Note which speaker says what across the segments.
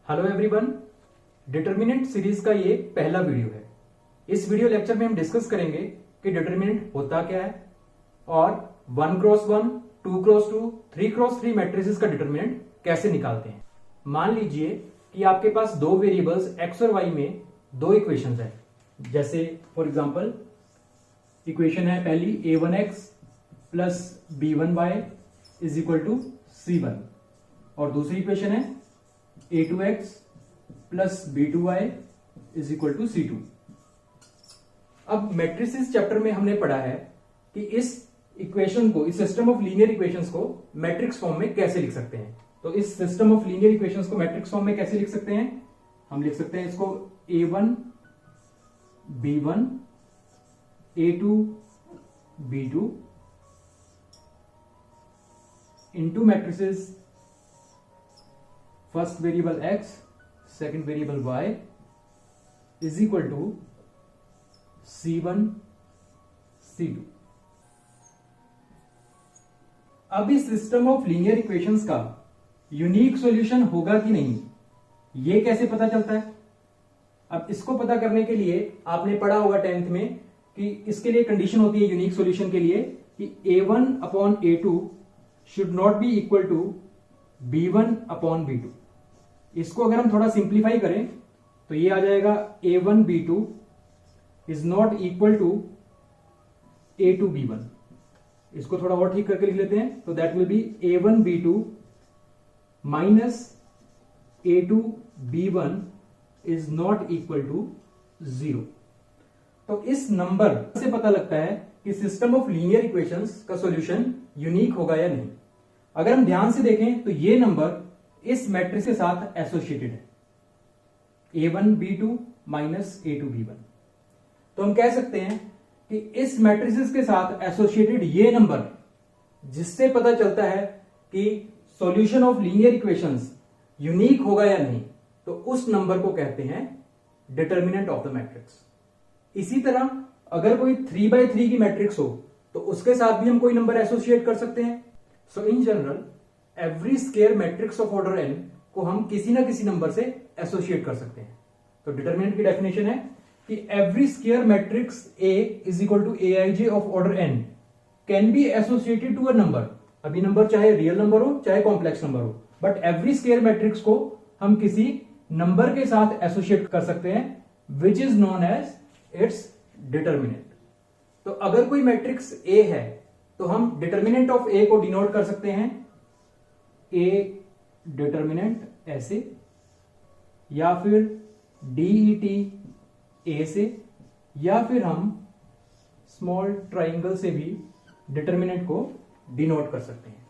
Speaker 1: Hello everyone, determinant series का ये पहला वीडियो है। इस वीडियो लेक्चर में हम डिस्कस करेंगे कि डिटर्मिनेंट होता क्या है और 1x1, 2x2, 3x3 मैट्रिसेस का डिटर्मिनेंट कैसे निकालते हैं। मान लीजिए कि आपके पास दो वेरिएबल्स x और y में दो इक्वेशंस है। जैसे फॉर एग्जांपल इक्वेशन है पहली a1x plus b1y is equal to c1 और दूसरी इक्वेशन है a2x plus b2y is equal to c2। अब मैट्रिसेस चैप्टर में हमने पढ़ा है कि इस इक्वेशन को, इस सिस्टम ऑफ लीनियर इक्वेशंस को मैट्रिक्स फॉर्म में कैसे लिख सकते हैं। तो इस सिस्टम ऑफ लीनियर इक्वेशंस को मैट्रिक्स फॉर्म में कैसे लिख सकते हैं? हम लिख सकते हैं इसको a1 b1 a2 b2 into matrices first variable x, second variable y is equal to c1 c2। अब इस सिस्टम ऑफ लीनियर इक्वेशंस का यूनिक सॉल्यूशन होगा कि नहीं, ये कैसे पता चलता है? अब इसको पता करने के लिए आपने पढ़ा होगा 10th में कि इसके लिए कंडीशन होती है यूनिक सॉल्यूशन के लिए कि a1 upon a2 should not be equal to b1 upon b2। इसको अगर हम थोड़ा सिंप्लीफाई करें तो ये आ जाएगा a1 b2 is not equal to a2 b1। इसको थोड़ा और ठीक करके लिख लेते हैं तो that will be a1 b2 minus a2 b1 is not equal to 0। तो इस नंबर से पता लगता है कि सिस्टम ऑफ लीनियर इक्वेशंस का सॉल्यूशन यूनिक होगा या नहीं। अगर हम ध्यान से देखें तो ये नंबर इस मैट्रिक्स के साथ एसोसिएटेड है a1 b2 minus a2 b1। तो हम कह सकते हैं कि इस मैट्रिसेस के साथ एसोसिएटेड ये नंबर जिससे पता चलता है कि solution of linear equations unique होगा या नहीं, तो उस नंबर को कहते हैं डिटर्मिनेंट ऑफ द मैट्रिक्स। इसी तरह अगर कोई 3x3 की मैट्रिक्स हो तो उसके साथ भी हम कोई नंबर एसोसिएट कर सकते हैं। So in general every square matrix of order n को हम किसी ना किसी नंबर से एसोसिएट कर सकते हैं। तो डिटर्मिनेंट की डेफिनेशन है कि every square matrix A is equal to aij of order n can be associated to a number. अभी नंबर चाहे रियल नंबर हो चाहे कॉम्प्लेक्स नंबर हो, बट एवरी स्क्वायर मैट्रिक्स को हम किसी नंबर के साथ एसोसिएट कर सकते हैं which is known as its determinant. तो अगर कोई मैट्रिक्स A है तो हम डिटर्मिनेंट ऑफ A को डिनोट कर सकते हैं A डिटर्मिनेंट ऐसे, या फिर DET A से, या फिर हम स्मॉल ट्राइंगल से भी डिटर्मिनेंट को डिनोट कर सकते हैं।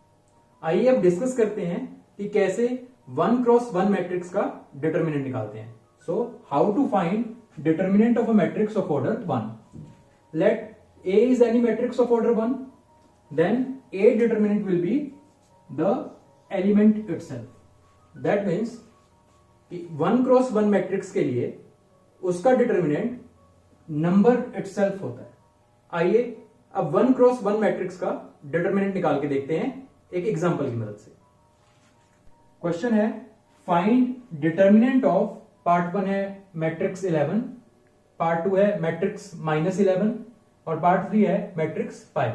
Speaker 1: आइए अब डिस्कस करते हैं कि कैसे 1x1 मैट्रिक्स का डिटर्मिनेंट निकालते हैं। So how to find determinant of a matrix of order 1। Let A is any matrix of order 1, then A determinant will be the element itself. That means कि 1x1 matrix के लिए उसका determinant number itself होता है। आइए अब 1x1 matrix का determinant निकाल के देखते हैं एक एग्जांपल की मदद से। क्वेश्चन है फाइंड डिटर्मिनेंट ऑफ पार्ट 1 है मैट्रिक्स 11, पार्ट 2 है मैट्रिक्स -11 और पार्ट 3 है मैट्रिक्स 5।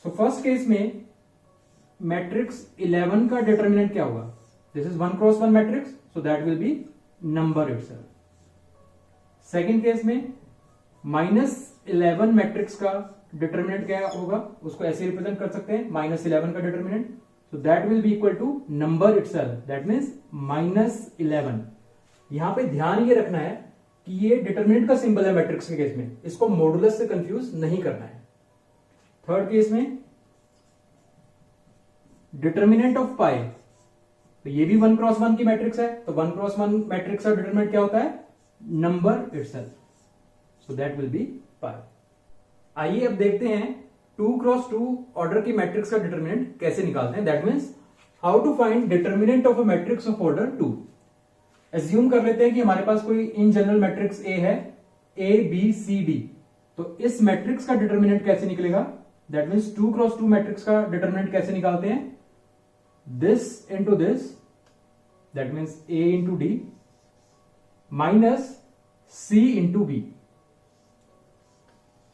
Speaker 1: सो फर्स्ट केस में मैट्रिक्स 11 का डिटर्मिनेंट क्या होगा? This is 1x1 matrix, so that will B number itself. Second case में -11 मैट्रिक्स का डिटर्मिनेंट क्या होगा? उसको ऐसे रिप्रेजेंट कर सकते हैं -11 का determinant, so that will be equal to number itself, that means -11। यहां पे ध्यान ये रखना है कि ये डिटर्मिनेंट का सिंबल है मैट्रिक्स के केस में, इसको मॉडुलस से कंफ्यूज नहीं करना है। थर्ड केस में डिटर्मिनेंट ऑफ पाई, तो ये भी 1x1 की मैट्रिक्स है, तो 1x1 मैट्रिक्स का डिटर्मिनेंट क्या होता है? Number itself, so that will be pi. आइए अब देखते हैं 2x2 ऑर्डर की मैट्रिक्स का डिटर्मिनेंट कैसे निकालते हैं। That means how to find determinant of a matrix of order 2। Assume कर लेते हैं कि हमारे पास कोई इन जनरल मैट्रिक्स A है, A B C D। तो इस मैट्रिक्स का डिटर्मिनेंट कैसे निकलेगा? दैट मीन्स 2x2 मैट्रिक्स का डिटर्मिनेंट कैसे निकालते हैं? This into this that means A into D minus C into B.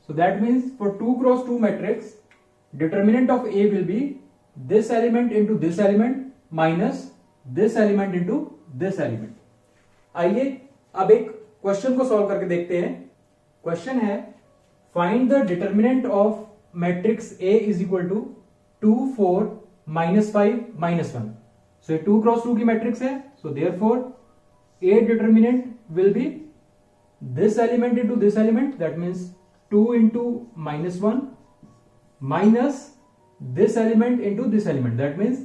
Speaker 1: So that means for 2 cross 2 matrix, determinant of A will be this element into this element minus this element into this element. आइए अब एक question को solve करके देखते हैं. Question है find the determinant of matrix A is equal to 2 4 minus 5 minus 1. So ये 2 cross 2 की मैट्रिक्स है. So therefore A determinant will be this element into this element, that means 2 into minus 1 minus this element into this element, that means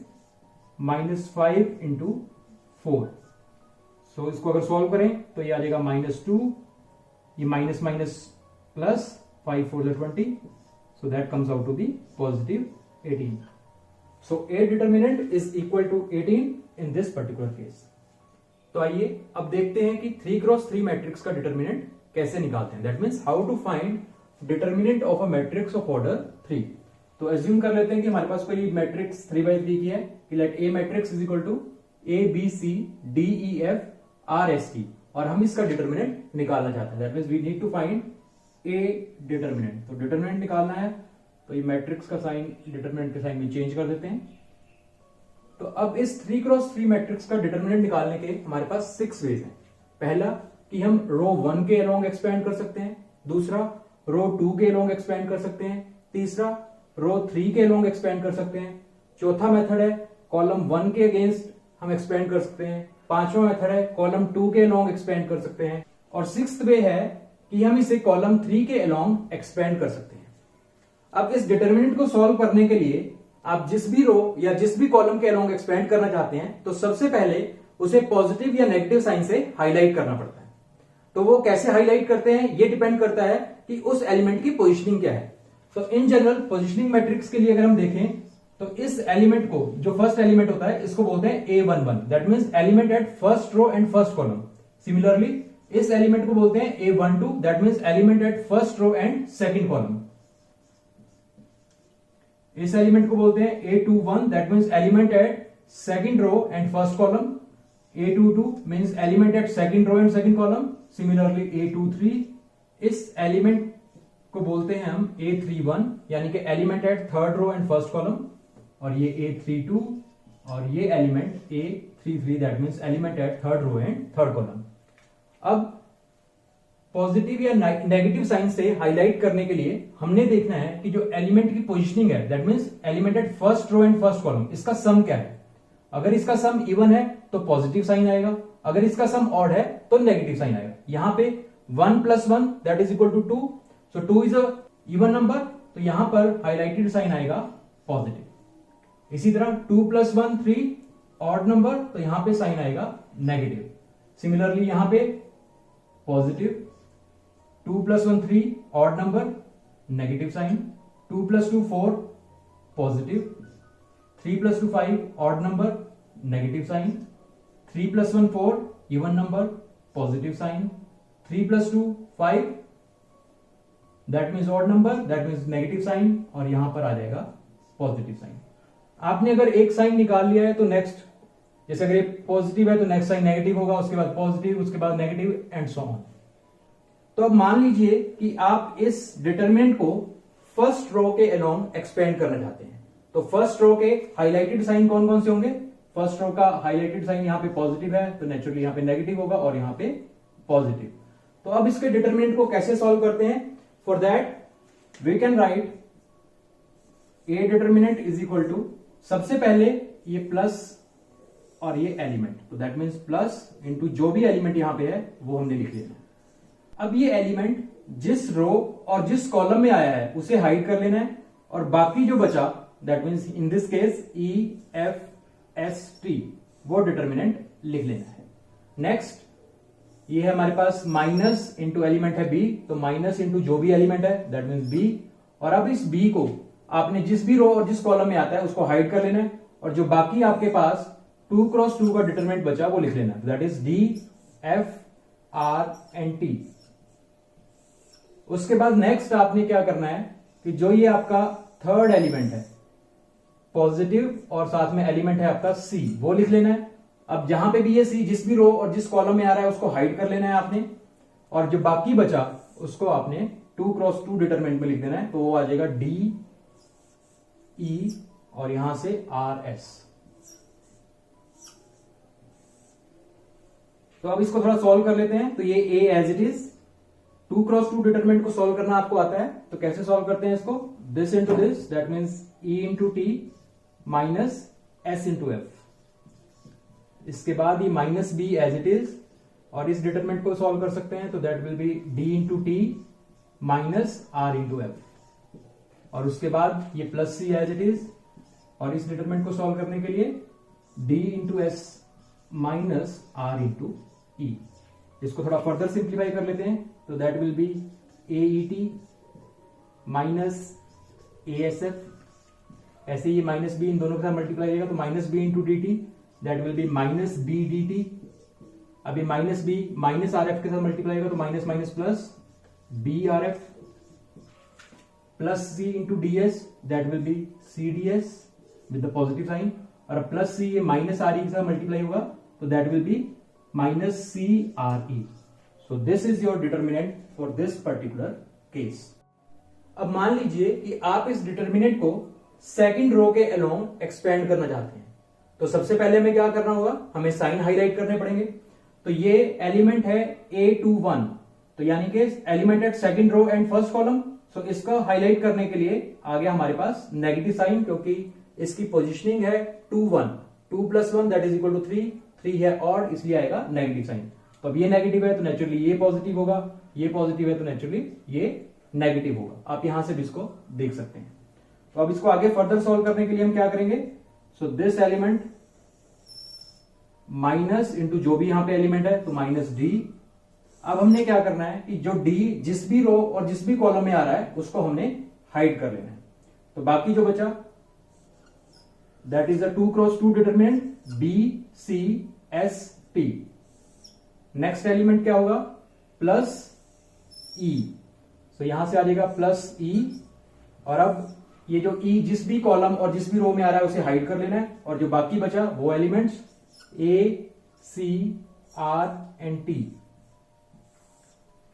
Speaker 1: minus 5 into 4. So इसको अगर solve करें तो ये आ जाएगा -2, ये minus minus plus 5 4 20, so that comes out to be positive 18. So A determinant is equal to 18 in this particular case. तो आइए अब देखते हैं कि 3 क्रॉस 3 मैट्रिक्स का डिटर्मिनेंट कैसे निकालते हैं. That means how to find determinant of a matrix of order 3. तो एज्यूम कर लेते हैं कि हमारे पास कोई मैट्रिक्स 3x3 की है कि let A matrix is equal to ABCDEFRS और हम इसका डिटर्मिनेंट निकालना चाहते हैं. That means we need to find A determinant. तो डिटर्मिनेंट निकालना है तो ये मैट्रिक्स का साइन डिटर्मिनेंट के साइन में चेंज कर देते हैं. तो अब इस 3 क्रॉस 3 मैट्रिक्स का डिटर्मिनेंट निकालने के हमारे पास 6 वेज हैं. पहला कि हम रो 1 के अलोंग एक्सपेंड कर सकते हैं. दूसरा रो 2 के अलोंग एक्सपेंड कर सकते हैं. तीसरा रो 3 के अलोंग एक्सपेंड कर सकते हैं. चौथा मेथड है कॉलम 1 के अगेंस्ट हम एक्सपेंड कर सकते हैं. पांचवा मेथड है कॉलम 2 के अलोंग एक्सपेंड कर सकते हैं. और 6th वे है कि हम इसे कॉलम 3 के अलोंग एक्सपेंड कर सकते हैं. अब इस डिटर्मिनेंट को सॉल्व करने के लिए आप जिस भी रो या जिस भी कॉलम के अलोंग एक्सपेंड करना चाहते हैं तो सबसे पहले उसे पॉजिटिव या नेगेटिव साइन से हाईलाइट करना पड़ता है. तो वो कैसे हाईलाइट करते हैं ये डिपेंड करता है कि उस एलिमेंट की पोजीशनिंग क्या है. तो इन जनरल पोजीशनिंग मैट्रिक्स के लिए अगर हम देखें तो इस एलिमेंट को जो फर्स्ट एलिमेंट होता है इसको बोलते हैं A11. That means element at first row and first column. Similarly इस एलिमेंट को बोलते हैं A12. That means element at first row and second column. इस एलिमेंट को बोलते हैं A21. That means element at second row and first column. A22 means element at second row and second column. Similarly A23 इस element को बोलते हैं हम A31 यानी कि element at third row and first column. और ये A32 और ये element A33 that means element at third row and third column. अब पॉजिटिव या नेगेटिव साइन से हाईलाइट करने के लिए हमने देखना है कि जो एलिमेंट की पोजीशनिंग है that means element at first row and first column इसका सम क्या है. अगर इसका सम इवन है तो पॉजिटिव साइन आएगा. अगर इसका सम ऑड है तो नेगेटिव साइन आएगा. यहां पे 1 + 1 that is equal to 2. So 2 is a even number तो यहां पर हाईलाइटेड साइन आएगा पॉजिटिव. इसी तरह 2 + 1 3 ऑड नंबर तो यहां पे साइन आएगा नेगेटिव. सिमिलरली यहां पे positive. 2 + 1 3 odd number negative sign. 2 + 2 4 positive. 3 + 2 5 odd number negative sign. 3 + 1 4 even number positive sign. 3 + 2 5 that means odd number that means negative sign और यहां पर आ जाएगा पॉजिटिव साइन. आपने अगर एक साइन निकाल लिया है तो नेक्स्ट जैसे अगर ये पॉजिटिव है तो नेक्स्ट साइन नेगेटिव होगा, उसके बाद पॉजिटिव, उसके बाद नेगेटिव एंड सो ऑन. तो अब मान लीजिए कि आप इस डिटरमिनेंट को फर्स्ट रो के अलोंग एक्सपेंड करना चाहते हैं. तो फर्स्ट रो के हाईलाइटेड साइन कौन कौन से होंगे. फर्स्ट रो का हाईलाइटेड साइन यहां पे पॉजिटिव है तो नेचुरली यहां पे नेगेटिव होगा और यहां पे पॉजिटिव. तो अब इसके डिटरमिनेंट को कैसे सॉल्व करते हैं. For that we can write a determinant is equal to सबसे पहले ये प्लस और ये एलिमेंट तो दैट मीन्स प्लस इंटू जो भी एलिमेंट यहां पे है वो हमने लिख लिया. अब ये एलिमेंट जिस रो और जिस कॉलम में आया है उसे हाइड कर लेना है और बाकी जो बचा that means in this case EFST वो डिटरमिनेंट लिख लेना है. नेक्स्ट ये है हमारे पास माइनस इंटू एलिमेंट है B तो माइनस इंटू जो भी एलिमेंट है दैट मीन्स B. और अब इस B को आपने जिस भी रो और जिस कॉलम में आता है उसको हाइड कर लेना है और जो बाकी आपके पास 2 क्रॉस 2 का डिटरमिनेंट बचा वो लिख लेना दैट इज DFRNT. उसके बाद नेक्स्ट आपने क्या करना है कि जो ये आपका थर्ड एलिमेंट है पॉजिटिव और साथ में एलिमेंट है आपका C वो लिख लेना है. अब जहां पे भी ये सी जिस भी रो और जिस कॉलम में आ रहा है उसको हाइड कर लेना है आपने, और जो बाकी बचा उसको आपने 2x2 डिटरमिनेंट में लिख देना है। तो वो आ जाएगा डी ई और यहां से आर एस। तो अब इसको थोड़ा सॉल्व कर लेते हैं। तो ये a as it is, 2x2 determinant को सॉल्व करना आपको आता है। तो कैसे सॉल्व करते हैं इसको, this into this, that means e into t minus s into f. इसके बाद ये minus b as it is, और इस डिटरमिनेंट को सॉल्व कर सकते हैं। तो that will be d into t minus r into f, और उसके बाद ये plus C as it is, और इस डिटरमिनेंट को सॉल्व करने के लिए d into s minus r into e. इसको थोड़ा फर्दर सिंप्लीफाई कर लेते हैं। तो that will be A E T minus A S F, ऐसे ये माइनस बी इन दोनों के साथ मल्टीप्लाई होगा तो minus b into d t, that will be minus b d t. अभी minus b minus r f के साथ मल्टीप्लाई होगा तो minus minus plus b r f plus c into d s, that will be c d s with the positive sign, और plus c ये minus r e के साथ multiply होगा तो that will be minus c r e. So this is your determinant for this particular case. अब मान लीजिए कि आप इस डिटर्मिनेंट को सेकंड रो के अलोंग एक्सपेंड करना चाहते हैं। तो सबसे पहले हमें क्या करना होगा, हमें साइन हाईलाइट करने पड़ेंगे। तो ये एलिमेंट है A21, तो यानी कि element at second row and first column. So इसका हाईलाइट करने के लिए आ गया हमारे पास नेगेटिव साइन, क्योंकि इसकी पोजीशनिंग है 2 1, 2 + 1 दैट इज इक्वल टू 3, 3 है और इसलिए आएगा नेगेटिव साइन। तो अब ये नेगेटिव है तो नेचुरली ये पॉजिटिव होगा, ये पॉजिटिव है तो नेचुरली ये नेगेटिव होगा। आप यहां से भी इसको देख सकते हैं। तो अब इसको आगे फर्दर सॉल्व करने के लिए हम क्या करेंगे, so this element minus into जो भी यहां पे एलिमेंट है तो माइनस डी। अब हमने क्या करना है कि जो डी जिस भी रो और जिस भी कॉलम में आ रहा है उसको हमने हाइड कर लेना है। तो बाकी जो बचा that is a 2x2 determinant B C S T. Next element क्या होगा, प्लस ई। तो यहां से आ जाएगा प्लस ई, और अब ये जो ई जिस भी कॉलम और जिस भी रो में आ रहा है उसे हाइड कर लेना है, और जो बाकी बचा वो elements A C R and T.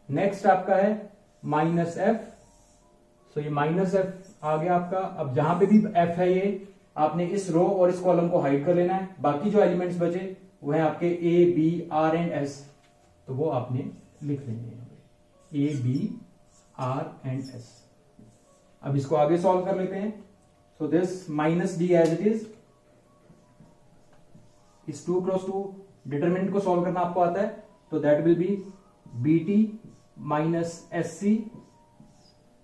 Speaker 1: Next आपका है माइनस एफ। सो ये माइनस एफ आ गया आपका। अब जहां पे भी एफ है ये आपने इस रो और इस कॉलम को हाइड कर लेना है। बाकी जो एलिमेंट्स बचे वो है आपके A B R and S, तो वो आपने लिख लेंगे A B R and S. अब इसको आगे सॉल्व कर लेते हैं। So this minus D as it is, इस 2x2 डिटरमिनेंट को सॉल्व करना आपको आता है। तो that will be B T minus S C,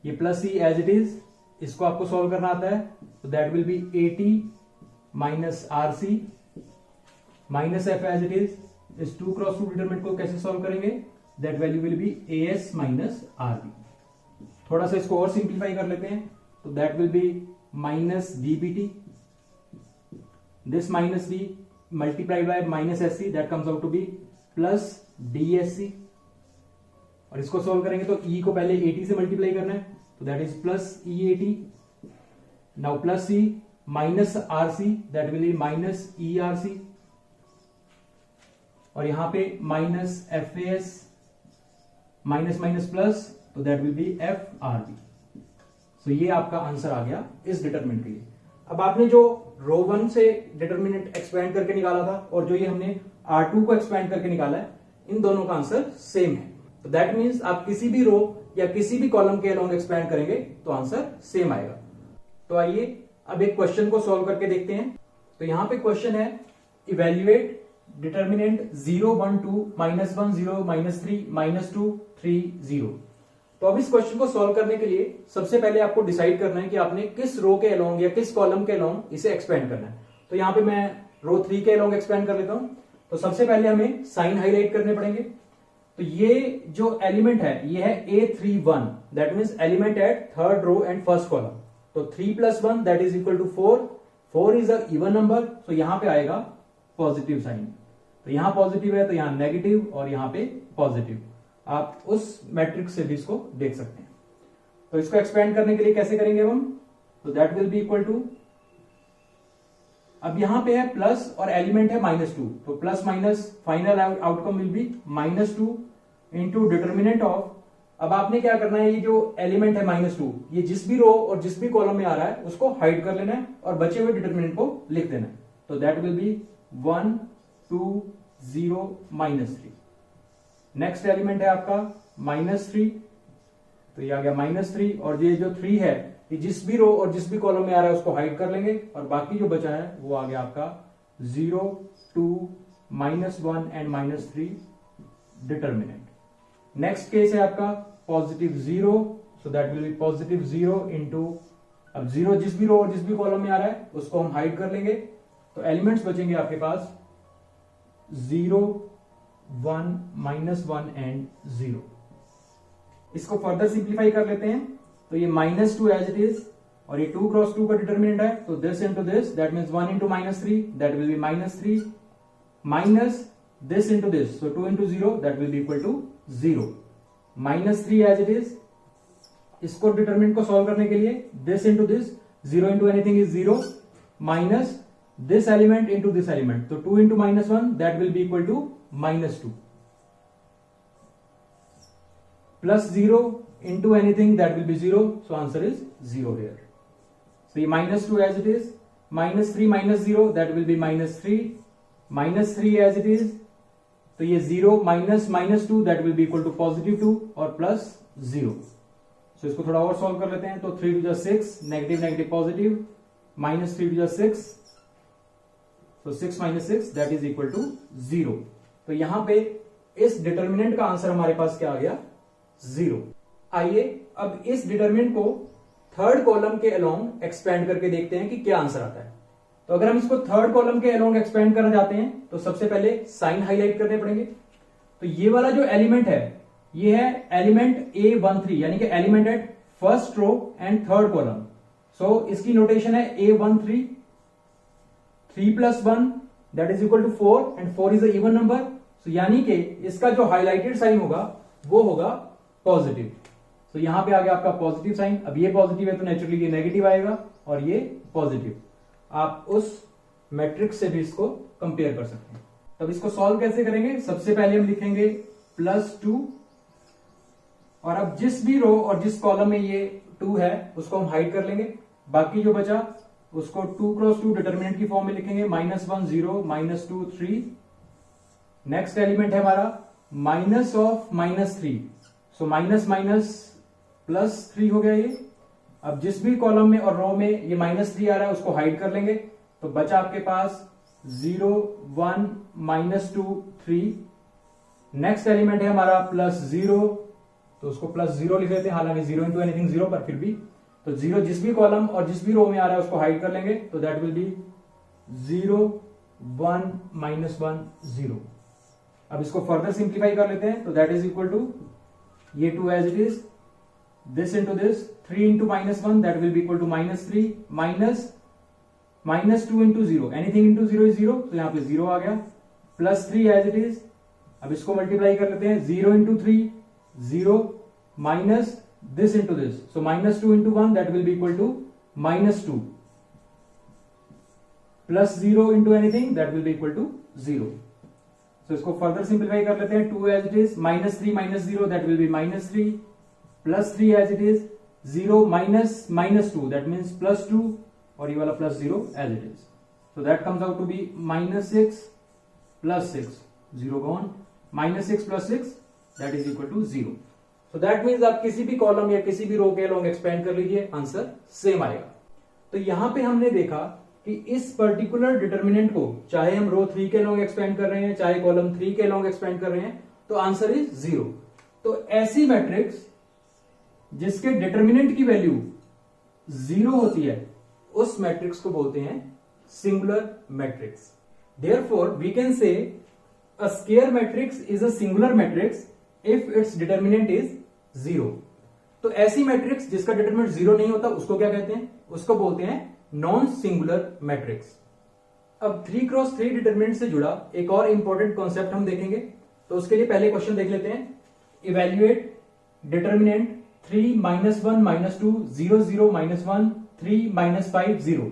Speaker 1: ये plus C as it is, इसको आपको सॉल्व करना आता है। तो that will be A T minus R C minus F as it is. इस 2x2 डिटरमिनेंट को कैसे सॉल्व करेंगे, that value will be A S minus R B. थोड़ा सा इसको और सिंप्लीफाई कर लेते हैं। तो that will be minus D B T, this minus D multiplied by minus S C, that comes out to be plus D S C. और इसको सॉल्व करेंगे तो ई को पहले ए टी से मल्टीप्लाई करना है, तो that is plus E A T. Now plus C minus R C, that will be minus E R C, और यहां पे minus F A S minus minus plus, तो that will be F R B. So ये आपका answer आ गया इस determinant के लिए। अब आपने जो रो 1 से डिटरमिनेंट एक्सपेंड करके निकाला था और जो ये हमने R2 को एक्सपेंड करके निकाला है, इन दोनों का आंसर सेम है। तो दैट मीन्स आप किसी भी रो या किसी भी कॉलम के अलोंग एक्सपेंड करेंगे तो आंसर सेम आएगा। तो आइए अब एक क्वेश्चन को सॉल्व करके देखते हैं। तो यहां पे क्वेश्चन है इवेल्युएट डिटरमिनेंट 0 1 2 -1 0 -3 -2 3 0। तो अब इस क्वेश्चन को सॉल्व करने के लिए सबसे पहले आपको डिसाइड करना है कि आपने किस रो के अलोंग या किस कॉलम के अलोंग इसे एक्सपेंड करना है। तो यहां पे मैं रो 3 के अलोंग एक्सपेंड कर लेता हूं। तो सबसे पहले हमें साइन हाईलाइट करने पड़ेंगे। तो ये जो एलिमेंट है ये है A31, that means element at third row and first column. तो 3 + 1 that is equal to 4, 4 is a even number, तो यहां पे आएगा पॉजिटिव साइन। तो यहां पॉजिटिव है तो यहां नेगेटिव और यहां पे पॉजिटिव। आप उस मैट्रिक्स से भी इसको देख सकते हैं। तो इसको एक्सपेंड करने के लिए कैसे करेंगे हम, तो that will be equal to, अब यहां पे है प्लस और एलिमेंट है -2, तो plus minus final outcome will be -2 into determinant of. अब आपने क्या करना है, ये जो एलिमेंट है -2, ये जिस भी रो और जिस भी कॉलम में आ रहा है उसको हाइड कर लेना है और बचे हुए डिटर्मिनेंट को लिख देना है। तो that will be 1 2 0 -3। Next element है आपका -3, तो ये आ गया -3, और ये जो 3 है ये जिस भी रो और जिस भी कॉलम में आ रहा है उसको हाइड कर लेंगे और बाकी जो बचा है वो आ गया आपका 0 2 -1 एंड -3 डिटर्मिनेंट। नेक्स्ट केस है आपका +0, सो दैट विल बी +0 इंटू, अब 0 जिस भी रो और जिस भी कॉलम में आ रहा है उसको हम हाइड कर लेंगे, तो एलिमेंट्स बचेंगे आपके पास 0 1 -1 एंड 0। इसको फर्दर सिंप्लीफाई कर लेते हैं, तो ये -2 एज इट इज, और ये 2 क्रॉस 2 का डिटर्मिनेंट है, तो this into this, that means 1 into -3, that will B -3, minus this into this, so 2 into 0, that will be equal to 0, -3 as it is। इसको डिटरमिनेंट को सॉल्व करने के लिए this into this, 0 into anything is 0, minus this element into this element, तो 2 into -1, that will be equal to -2, plus 0 into anything, that will be 0, so answer is 0 here। So ये -2 as it is, -3 -0, that will be -3, -3 as it is, तो ये 0 minus -2, that will be equal to +2 और +0। सो इसको थोड़ा और solve कर लेते हैं, तो 3 2 6, negative negative positive, -3 2 6, so 6 - 6 that is equal to 0। तो यहां पे इस डिटर्मिनेंट का आंसर हमारे पास क्या आ गया, 0। आइए अब इस डिटर्मिनेंट को थर्ड कॉलम के अलोंग एक्सपेंड करके देखते हैं कि क्या आंसर आता है। तो अगर हम इसको थर्ड कॉलम के अलोंग एक्सपेंड करना चाहते हैं तो सबसे पहले साइन हाईलाइट करने पड़ेंगे। तो ये वाला जो एलिमेंट है ये है एलिमेंट A13, यानी कि element at first row and third column. So इसकी नोटेशन है A13, 3 + 1 that is equal to 4 and 4 is a even number, so यानी कि इसका जो हाईलाइटेड साइन होगा वो होगा पॉजिटिव। तो यहां पे आ गया आपका पॉजिटिव साइन। अब ये पॉजिटिव है तो नेचुरली ये नेगेटिव आएगा और ये पॉजिटिव। आप उस मैट्रिक्स से भी इसको कंपेयर कर सकते हैं। तब इसको सॉल्व कैसे करेंगे, सबसे पहले हम लिखेंगे +2, और अब जिस भी रो और जिस कॉलम में ये 2 है उसको हम हाइड कर लेंगे, बाकी जो बचा उसको 2 क्रॉस 2 डिटर्मिनेंट की फॉर्म में लिखेंगे, -1 0 -2 3। नेक्स्ट एलिमेंट है हमारा minus of -3, so minus minus +3 हो गया ये। अब जिस भी कॉलम में और रो में ये -3 आ रहा है उसको हाइड कर लेंगे, तो बचा आपके पास 0 1 -2 3। नेक्स्ट एलिमेंट है हमारा +0, तो उसको +0 लिख लेते हैं, हालांकि 0 इंटू एनीथिंग 0, पर फिर भी तो 0 जिस भी कॉलम और जिस भी रो में आ रहा है उसको हाइड कर लेंगे, तो दैट विल बी 0 1 -1 0। अब इसको फर्दर सिंप्लीफाई कर लेते हैं, तो दैट इज इक्वल टू ये 2 as it is, this into this, 3 into -1 that will be equal to -3, -2 into 0, anything into 0 is 0, तो यहां पे 0 आ गया, +3 as it is। अब इसको मल्टीप्लाई कर लेते हैं, 0 into 3 0, minus this into this, so -2 into 1 that will be equal to -2, +0 into anything that will be equal to 0। so इसको फर्दर सिंप्लीफाई कर लेते हैं, 2 as it is, -3 -0 that will be -3, +3 as it is, 0 -2 that means +2, और ये वाला +0 as it is, so that comes out to be -6 + 6, 0 gone, -6 + 6 that is equal to 0। so that means आप किसी भी कॉलम या किसी भी रो के अलोंग एक्सपेंड कर लीजिए, आंसर सेम आएगा। तो यहां पे हमने देखा कि इस पर्टिकुलर डिटर्मिनेंट को चाहे हम रो 3 के अलोंग एक्सपेंड कर रहे हैं चाहे कॉलम 3 के अलोंग एक्सपेंड कर रहे हैं, तो आंसर इज 0। तो ऐसी मैट्रिक्स जिसके डिटर्मिनेंट की वैल्यू 0 होती है उस मैट्रिक्स को बोलते हैं singular matrix. Therefore we can say a square matrix is a singular matrix if its determinant is 0। तो ऐसी मैट्रिक्स जिसका डिटर्मिनेंट 0 नहीं होता उसको क्या कहते हैं, उसको बोलते हैं नॉन सिंगुलर मैट्रिक्स। अब 3 क्रॉस 3 डिटर्मिनेंट से जुड़ा एक और इंपॉर्टेंट कॉन्सेप्ट हम देखेंगे, तो उसके लिए पहले क्वेश्चन देख लेते हैं। Evaluate determinant 3 -1 -2 0 0 -1 3 -5 0।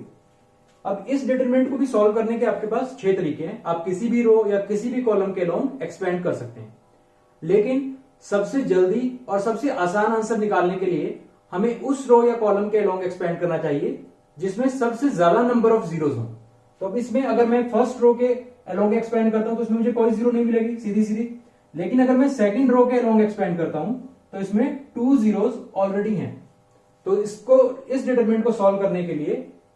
Speaker 1: अब इस डिटरमिनेंट को भी सॉल्व करने के आपके पास 6 तरीके हैं। आप किसी भी रो या किसी भी कॉलम के लॉन्ग एक्सपेंड कर सकते हैं, लेकिन सबसे जल्दी और सबसे आसान आंसर निकालने के लिए हमें उस रो या कॉलम के लॉन्ग एक्सपेंड करना चाहिए जिसमें सबसे ज्यादा नंबर ऑफ जीरोज हो। तो अब इसमें अगर मैं फर्स्ट रो के अलोंग एक्सपेंड करता हूं तो इसमें मुझे कोई जीरो नहीं मिलेगी सीधी सीधी, लेकिन अगर मैं सेकंड रो के अलोंग एक्सपेंड करता हूं तो इसमें 2 जीरोज ऑलरेडी हैं। तो इस डिटरमिनेंट को सॉल्व करने के लिए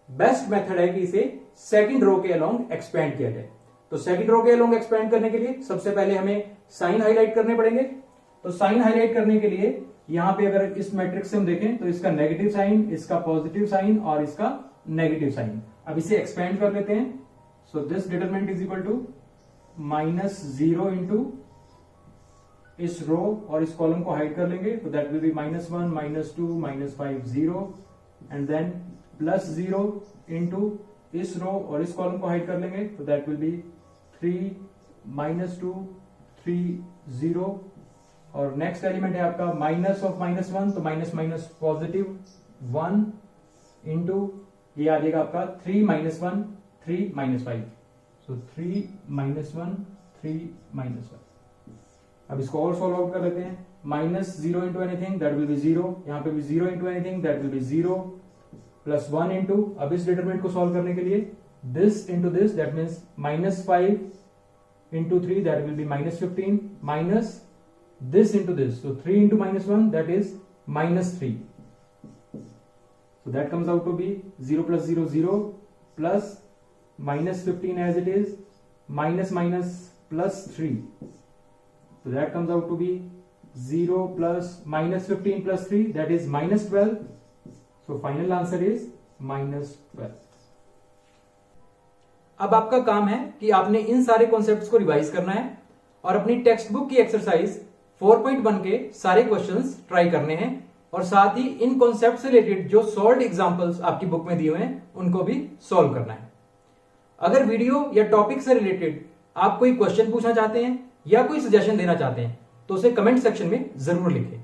Speaker 1: बेस्ट मेथड है कि इसे सेकंड रो के अलोंग एक्सपेंड किया जाए। तो सेकंड रो के अलोंग एक्सपेंड करने के लिए सबसे पहले हमें साइन हाईलाइट करने पड़ेंगे। तो साइन हाईलाइट करने के लिए यहां पे अगर इस मैट्रिक्स से हम देखें तो इसका नेगेटिव साइन, इसका पॉजिटिव साइन और इसका नेगेटिव साइन। अब इसे एक्सपेंड कर लेते हैं। So this determinant is equal to -0 into इस रो और इस कॉलम को हाइड कर लेंगे, तो that will be -1 -2 -5 0 and then +0 into इस रो और इस कॉलम को हाइड कर लेंगे, तो दैट विल बी 3 -2 3 0 और नेक्स्ट एलिमेंट है आपका माइनस ऑफ -1, तो माइनस माइनस पॉजिटिव 1 इंटू ये आ जाएगा आपका 3 -1 3 -5, सो 3 -1 3 -1। अब इसको और सॉल्व आउट कर लेते हैं। -0 into anything that will B 0, यहां पे भी 0 into anything that will B 0 +1 into, अब इस डिटरमिनेंट को सॉल्व करने के लिए this into this that means -5 into 3 that will B -15 minus this into this, so 3 into -1 that is -3, so that comes out to be 0 plus 0 0 plus -15 as it is minus minus plus 3, so that comes out to be 0 plus -15 plus 3 that is -12, so final answer is -12। अब आपका काम है कि आपने इन सारे concepts को revise करना है और अपनी टेक्स्ट बुक की एक्सरसाइज 4.1 के सारे क्वेश्चंस ट्राई करने हैं और साथ ही इन कॉन्सेप्ट से रिलेटेड जो सॉल्व्ड एग्जांपल्स आपकी बुक में दिए हुए हैं उनको भी सॉल्व करना है। अगर वीडियो या टॉपिक से रिलेटेड आप कोई क्वेश्चन पूछना चाहते हैं या कोई सजेशन देना चाहते हैं तो उसे कमेंट सेक्शन में जरूर लिखें।